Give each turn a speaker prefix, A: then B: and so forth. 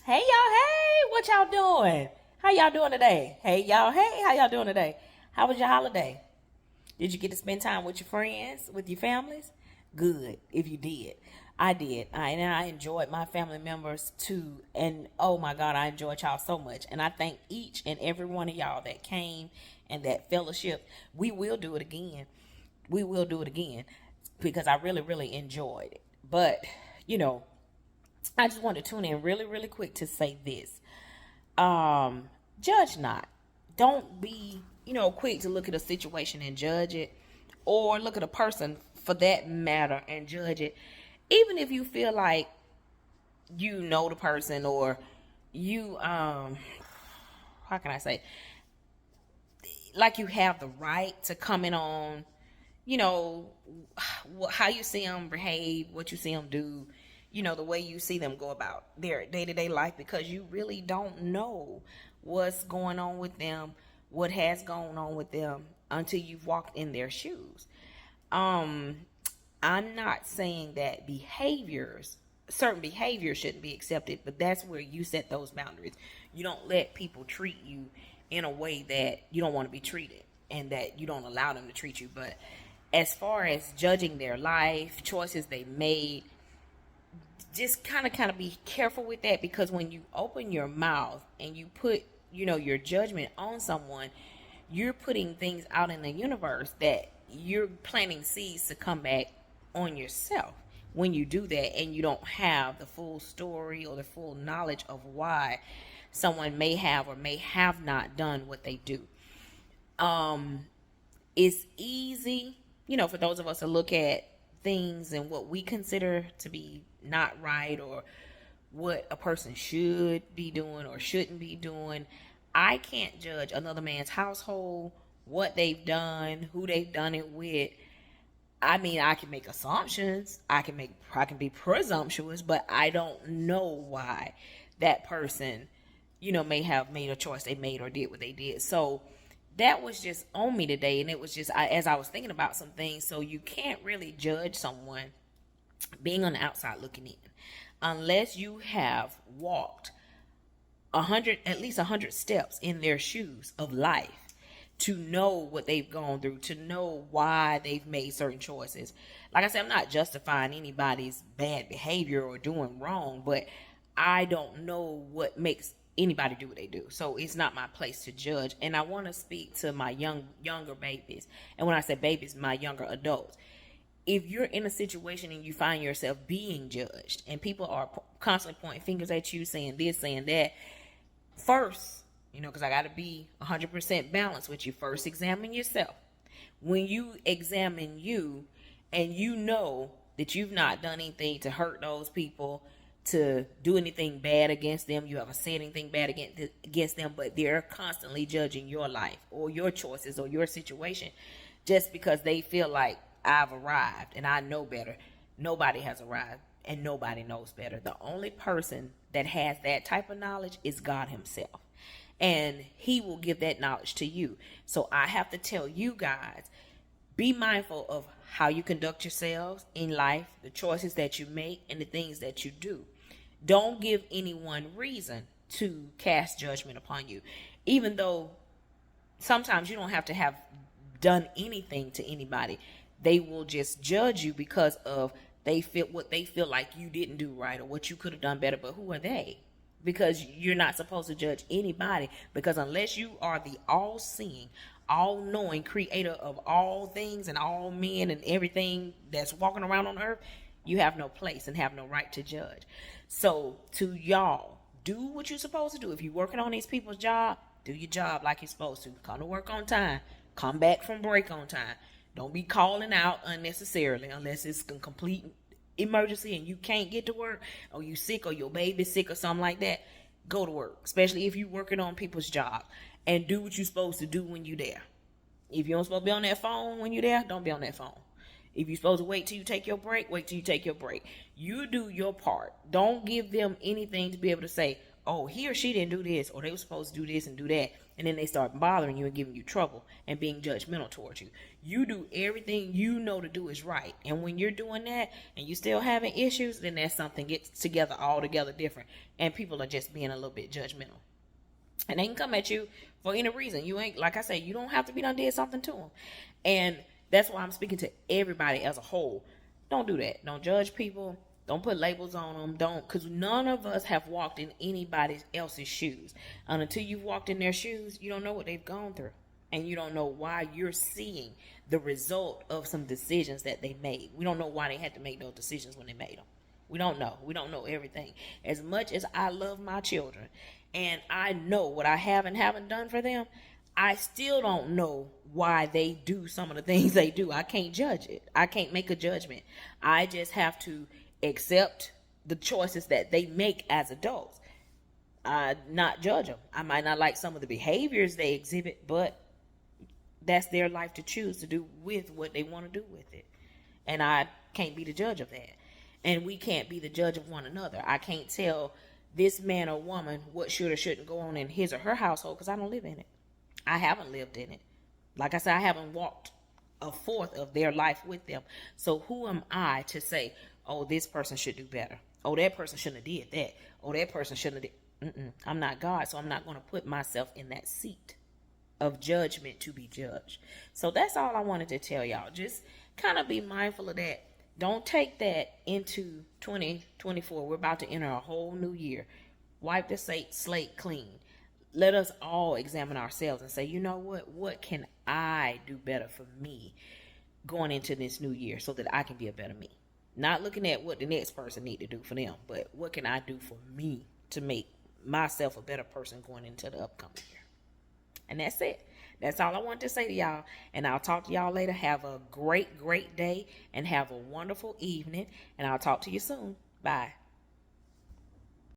A: Hey y'all, hey, what y'all doing? How y'all doing today? Hey y'all, hey, how y'all doing today? How was your holiday? Did you get to spend time with your friends, with your families? Good, if you did. I did. And I enjoyed my family members too. And oh my God, I enjoyed y'all so much. And I thank each and every one of y'all that came and that fellowship. We will do it again. We will do it again because I really, really enjoyed it. But, you know, I just want to tune in really, really quick to say this. Judge not. Don't be, quick to look at a situation and judge it, or look at a person for that matter and judge it. Even if you feel like you know the person, or you, how can I say, like you have the right to comment on, you know, how you see them behave, what you see them do, the way you see them go about their day-to-day life, because you really don't know what's going on with them, what has gone on with them until you've walked in their shoes. um I'm not saying that certain behaviors shouldn't be accepted, but that's where you set those boundaries. You don't let people treat you in a way that you don't want to be treated, and that you don't allow them to treat you. But as far as judging their life choices they made, just kind of be careful with that, because when you open your mouth and you put your judgment on someone, you're putting things out in the universe that you're planting seeds to come back on yourself when you do that, and you don't have the full story or the full knowledge of why someone may have or may have not done what they do. It's easy, for those of us to look at things and what we consider to be not right, or what a person should be doing or shouldn't be doing. I can't judge another man's household, what they've done, who they've done it with. I mean, I can make assumptions. I can be presumptuous, but I don't know why that person, may have made a choice they made or did what they did. So that was just on me today, and it was just as I was thinking about some things. So you can't really judge someone being on the outside looking in, unless you have walked at least 100 steps in their shoes of life, to know what they've gone through, to know why they've made certain choices. Like I said, I'm not justifying anybody's bad behavior or doing wrong, but I don't know what makes anybody do what they do. So it's not my place to judge. And I want to speak to my younger babies. And when I say babies, my younger adults. If you're in a situation and you find yourself being judged, and people are constantly pointing fingers at you, saying this, saying that, first, because I got to be 100% balanced with you, first examine yourself. When you examine you, and you know that you've not done anything to hurt those people, to do anything bad against them, you haven't said anything bad against them, but they're constantly judging your life or your choices or your situation, just because they feel like, I've arrived and I know better. Nobody has arrived, and nobody knows better. The only person that has that type of knowledge is God himself, and he will give that knowledge to you. So I have to tell you guys, be mindful of how you conduct yourselves in life, the choices that you make, and the things that you do. Don't give anyone reason to cast judgment upon you, even though sometimes you don't have to have done anything to anybody. They will just judge you because of what they feel like you didn't do right, or what you could have done better. But who are they? Because you're not supposed to judge anybody, because unless you are the all-seeing, all-knowing creator of all things and all men and everything that's walking around on earth, you have no place and have no right to judge. So to y'all, do what you're supposed to do. If you're working on these people's job, do your job like you're supposed to. Come to work on time. Come back from break on time. Don't be calling out unnecessarily unless it's a complete emergency and you can't get to work, or you sick, or your baby's sick, or something like that. Go to work, especially if you're working on people's job, and do what you're supposed to do when you're there. If you're not supposed to be on that phone when you're there, don't be on that phone. If you're supposed to wait till you take your break, wait till you take your break. You do your part. Don't give them anything to be able to say, oh, he or she didn't do this, or they were supposed to do this and do that, and then they start bothering you and giving you trouble and being judgmental towards you. You do everything you know to do is right, and when you're doing that and you still having issues, then that's something gets together altogether different, and people are just being a little bit judgmental. And they can come at you for any reason. You ain't, like I say, you don't have to be done did something to them. And that's why I'm speaking to everybody as a whole. Don't do that. Don't judge people. Don't put labels on them. Don't, because none of us have walked in anybody else's shoes. And until you've walked in their shoes, you don't know what they've gone through. And you don't know why you're seeing the result of some decisions that they made. We don't know why they had to make those decisions when they made them. We don't know. We don't know everything. As much as I love my children and I know what I have and haven't done for them, I still don't know why they do some of the things they do. I can't judge it. I can't make a judgment. I just have to accept the choices that they make as adults. I not judge them. I might not like some of the behaviors they exhibit, but that's their life to choose to do with what they want to do with it. And I can't be the judge of that. And we can't be the judge of one another. I can't tell this man or woman what should or shouldn't go on in his or her household because I don't live in it. I haven't lived in it. Like I said, I haven't walked a fourth of their life with them. So who am I to say, oh, this person should do better? Oh, that person shouldn't have did that. Oh, that person shouldn't have did. I'm not God, so I'm not going to put myself in that seat of judgment to be judged. So that's all I wanted to tell y'all. Just kind of be mindful of that. Don't take that into 2024. We're about to enter a whole new year. Wipe the slate clean. Let us all examine ourselves and say, you know what can I do better for me going into this new year so that I can be a better me? Not looking at what the next person need to do for them, but what can I do for me to make myself a better person going into the upcoming year? And that's it. That's all I wanted to say to y'all. And I'll talk to y'all later. Have a great, great day and have a wonderful evening. And I'll talk to you soon. Bye.